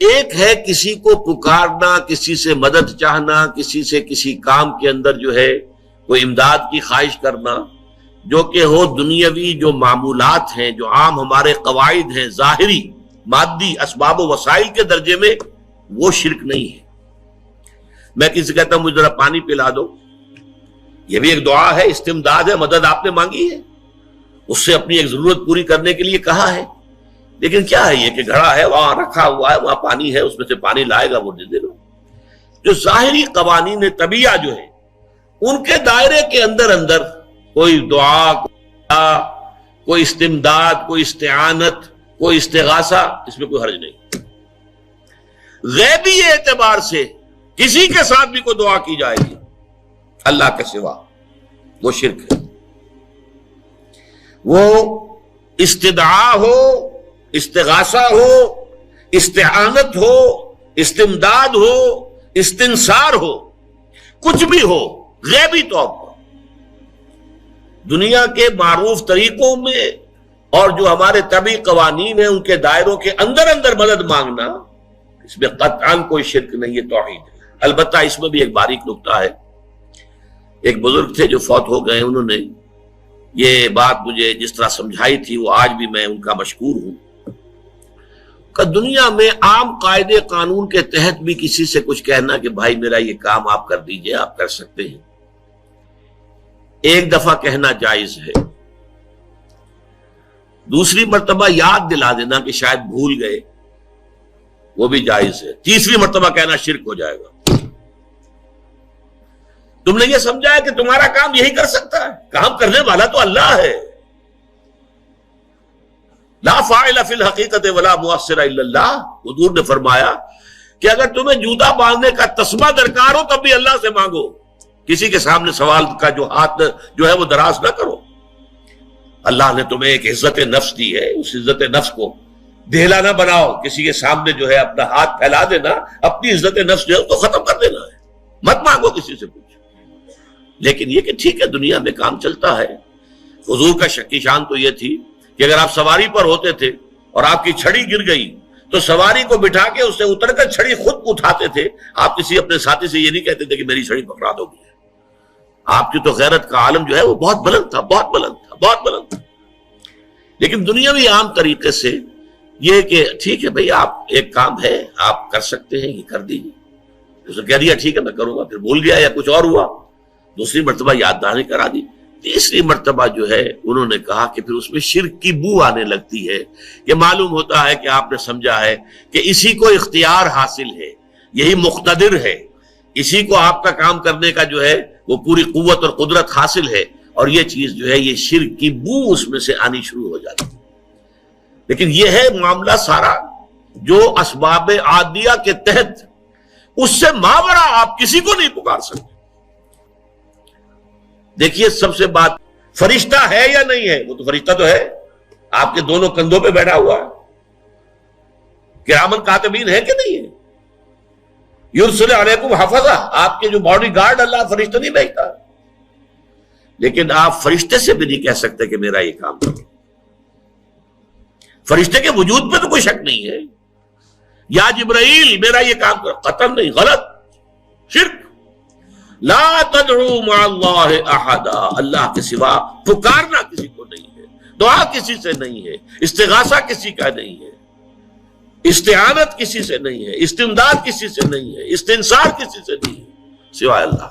ایک ہے کسی کو پکارنا، کسی سے مدد چاہنا، کسی سے کسی کام کے اندر جو ہے کوئی امداد کی خواہش کرنا، جو کہ ہو دنیاوی جو معمولات ہیں، جو عام ہمارے قواعد ہیں، ظاہری مادی اسباب و وسائل کے درجے میں، وہ شرک نہیں ہے۔ میں کسی سے کہتا ہوں مجھے ذرا پانی پلا دو، یہ بھی ایک دعا ہے، استمداد ہے، مدد آپ نے مانگی ہے، اس سے اپنی ایک ضرورت پوری کرنے کے لیے کہا ہے۔ لیکن کیا ہے یہ کہ گھڑا ہے، وہاں رکھا ہوا ہے، وہاں پانی ہے، اس میں سے پانی لائے گا وہ دے دو۔ جو ظاہری قوانین طبیعہ جو ہے ان کے دائرے کے اندر اندر کوئی دعا، کوئی استمداد، کوئی استعانت، کوئی استغاثہ، اس میں کوئی حرج نہیں۔ غیبی اعتبار سے کسی کے ساتھ بھی کوئی دعا کی جائے گی اللہ کے سوا، وہ شرک ہے۔ وہ استدعا ہو، استغاثہ ہو، استعانت ہو، استمداد ہو، استنصار ہو، کچھ بھی ہو، غیبی طور پر دنیا کے معروف طریقوں میں اور جو ہمارے طبعی قوانین ہیں ان کے دائروں کے اندر اندر مدد مانگنا، اس میں قطعاً کوئی شرک نہیں، یہ توحید ہے۔ البتہ اس میں بھی ایک باریک نکتہ ہے۔ ایک بزرگ تھے جو فوت ہو گئے، انہوں نے یہ بات مجھے جس طرح سمجھائی تھی وہ آج بھی میں ان کا مشکور ہوں کہ دنیا میں عام قاعدے قانون کے تحت بھی کسی سے کچھ کہنا کہ بھائی میرا یہ کام آپ کر دیجئے، آپ کر سکتے ہیں، ایک دفعہ کہنا جائز ہے، دوسری مرتبہ یاد دلا دینا کہ شاید بھول گئے، وہ بھی جائز ہے، تیسری مرتبہ کہنا شرک ہو جائے گا۔ تم نے یہ سمجھا ہے کہ تمہارا کام یہی کر سکتا ہے، کام کرنے والا تو اللہ ہے۔ لا فاعل فی الحقیقت ولا مؤثر الا اللہ، حضور نے فرمایا کہ اگر تمہیں جوتا باندھنے کا تسمہ درکار ہو تب بھی اللہ سے مانگو، کسی کے سامنے سوال کا جو ہاتھ جو ہے وہ دراز نہ کرو۔ اللہ نے تمہیں ایک عزت نفس دی ہے، اس عزت نفس کو دہلا نہ بناؤ، کسی کے سامنے جو ہے اپنا ہاتھ پھیلا دینا، اپنی عزت نفس جو ہے اس کو ختم کر دینا ہے، مت مانگو کسی سے کچھ۔ لیکن یہ کہ ٹھیک ہے دنیا میں کام چلتا ہے۔ حضور کا شکی شان تو یہ تھی کہ اگر آپ سواری پر ہوتے تھے اور آپ کی چھڑی گر گئی تو سواری کو بٹھا کے اس سے اتر کر چھڑی خود اٹھاتے تھے، آپ کسی اپنے ساتھی سے یہ نہیں کہتے تھے کہ میری چھڑی پکڑا دو گے۔ آپ کی تو غیرت کا عالم جو ہے وہ بہت بلند تھا، بہت بلند تھا، بہت بلند تھا۔ لیکن دنیاوی عام طریقے سے یہ کہ ٹھیک ہے بھئی آپ ایک کام ہے آپ کر سکتے ہیں، یہ کر دیجیے، اس نے کہہ دیا ٹھیک ہے میں کروں گا، پھر بھول گیا یا کچھ اور ہوا، دوسری مرتبہ یاد دہانی کرا دی، تیسری مرتبہ جو ہے انہوں نے کہا کہ پھر اس میں شرک کی بو آنے لگتی ہے کہ معلوم ہوتا ہے کہ آپ نے سمجھا ہے کہ اسی کو اختیار حاصل ہے، یہی مقتدر ہے، اسی کو آپ کا کام کرنے کا جو ہے وہ پوری قوت اور قدرت حاصل ہے، اور یہ چیز جو ہے یہ شرک کی بو اس میں سے آنی شروع ہو جاتی ہے۔ لیکن یہ ہے معاملہ سارا جو اسباب عادیہ کے تحت، اس سے ماورا آپ کسی کو نہیں پکار سکتے۔ دیکھیے سب سے بات، فرشتہ ہے یا نہیں ہے؟ وہ تو فرشتہ تو ہے، آپ کے دونوں کندھوں پہ بیٹھا ہوا ہے، کرامن کاتبین ہے کہ نہیں ہے؟ یرسل علیکم حفظہ، آپ کے جو باڈی گارڈ اللہ فرشتہ نہیں بھیجتا، لیکن آپ فرشتے سے بھی نہیں کہہ سکتے کہ میرا یہ کام کرو۔ فرشتے کے وجود پہ تو کوئی شک نہیں ہے، یا جبرائیل میرا یہ کام کرو، قطعاً نہیں، غلط، شرک۔ لا تدعو مع اللہ احدا، اللہ کے سوا پکارنا کسی کو نہیں ہے، دعا کسی سے نہیں ہے، استغاثہ کسی کا نہیں ہے، استعانت کسی سے نہیں ہے، استمداد کسی سے نہیں ہے، استنصار کسی سے نہیں ہے سوائے اللہ۔